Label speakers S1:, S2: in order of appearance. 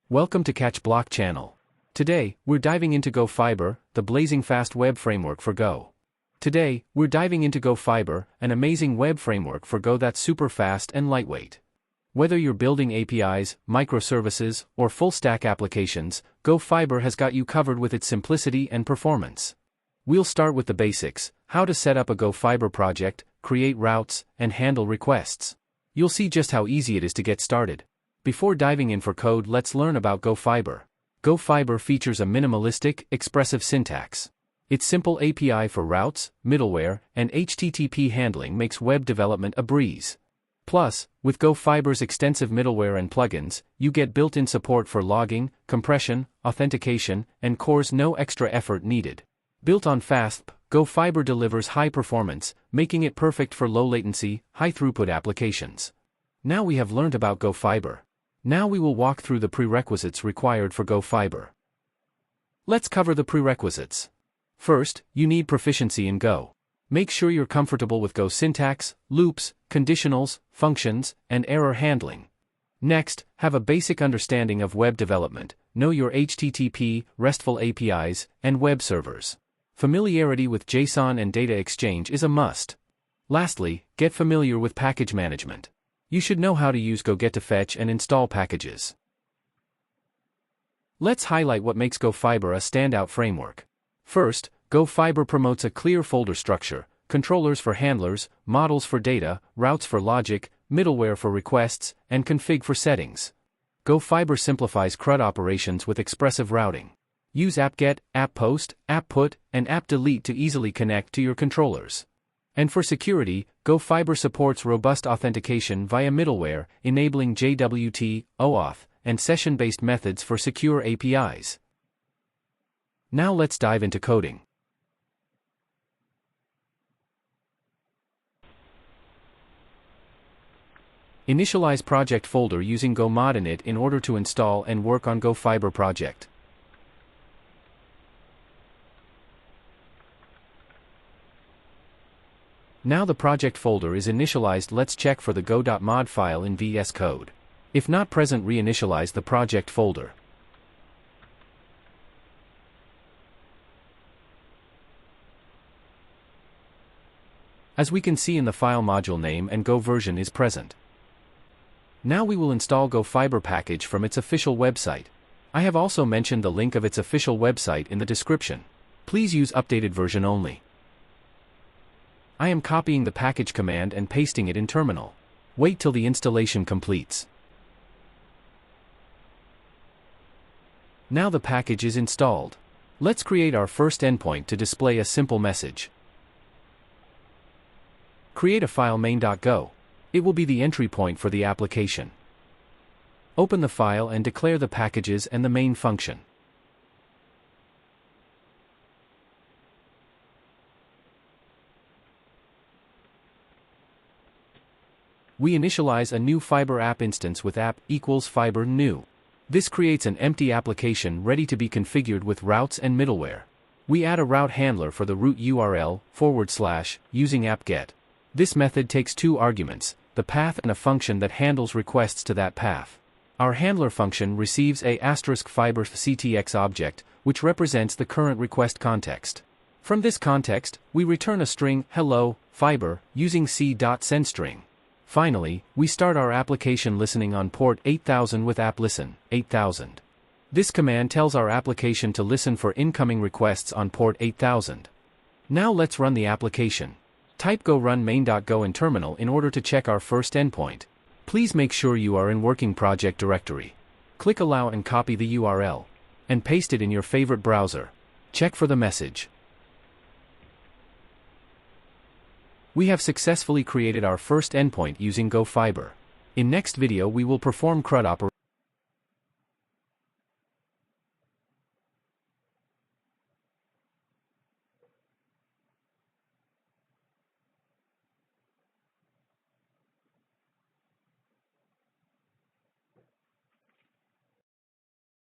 S1: Welcome to Catch Block channel. Today, we're diving into GoFiber, the blazing fast web framework for Go. Today, we're diving into GoFiber, an amazing web framework for Go that's super fast and lightweight. Whether you're building APIs, microservices, or full-stack applications, GoFiber has got you covered with its simplicity and performance. We'll start with the basics: how to set up a GoFiber project, create routes, and handle requests. You'll see just how easy it is to get started. Before diving in for code, let's learn about GoFiber. GoFiber features a minimalistic, expressive syntax. Its simple API for routes, middleware, and HTTP handling makes web development a breeze. Plus, with GoFiber's extensive middleware and plugins, you get built-in support for logging, compression, authentication, and CORS, no extra effort needed. Built on FASP, GoFiber delivers high performance, making it perfect for low-latency, high-throughput applications. Now we have learned about GoFiber. Now we will walk through the prerequisites required for GoFiber. Let's cover the prerequisites. First, you need proficiency in Go. Make sure you're comfortable with Go syntax, loops, conditionals, functions, and error handling. Next, have a basic understanding of web development. Know your HTTP, RESTful APIs, and web servers. Familiarity with JSON and data exchange is a must. Lastly, get familiar with package management. You should know how to use Go get to fetch and install packages. Let's highlight what makes GoFiber a standout framework. First, GoFiber promotes a clear folder structure: controllers for handlers, models for data, routes for logic, middleware for requests, and config for settings. GoFiber simplifies CRUD operations with expressive routing. Use apt-get, apt-post, apt-put, and apt-delete to easily connect to your controllers. And for security, GoFiber supports robust authentication via middleware, enabling JWT, OAuth, and session-based methods for secure APIs. Now let's dive into coding. Initialize project folder using GoModInit in order to install and work on GoFiber project. Now the project folder is initialized, let's check for the go.mod file in VS Code. If not present, reinitialize the project folder. As we can see in the file, module name and Go version is present. Now we will install GoFiber package from its official website. I have also mentioned the link of its official website in the description. Please use updated version only. I am copying the package command and pasting it in terminal. Wait till the installation completes. Now the package is installed. Let's create our first endpoint to display a simple message. Create a file main.go. It will be the entry point for the application. Open the file and declare the packages and the main function. We initialize a new Fiber app instance with app equals Fiber new. This creates an empty application ready to be configured with routes and middleware. We add a route handler for the route URL / using apt-get. This method takes two arguments, the path and a function that handles requests to that path. Our handler function receives a *fiber CTX object, which represents the current request context. From this context, we return a string, hello, fiber, using c.sendString. Finally, we start our application listening on port 8000 with app-listen 8000. This command tells our application to listen for incoming requests on port 8000. Now let's run the application. Type go run main.go in terminal in order to check our first endpoint. Please make sure you are in working project directory. Click allow and copy the URL. And paste it in your favorite browser. Check for the message. We have successfully created our first endpoint using GoFiber. In next video we will perform CRUD operations.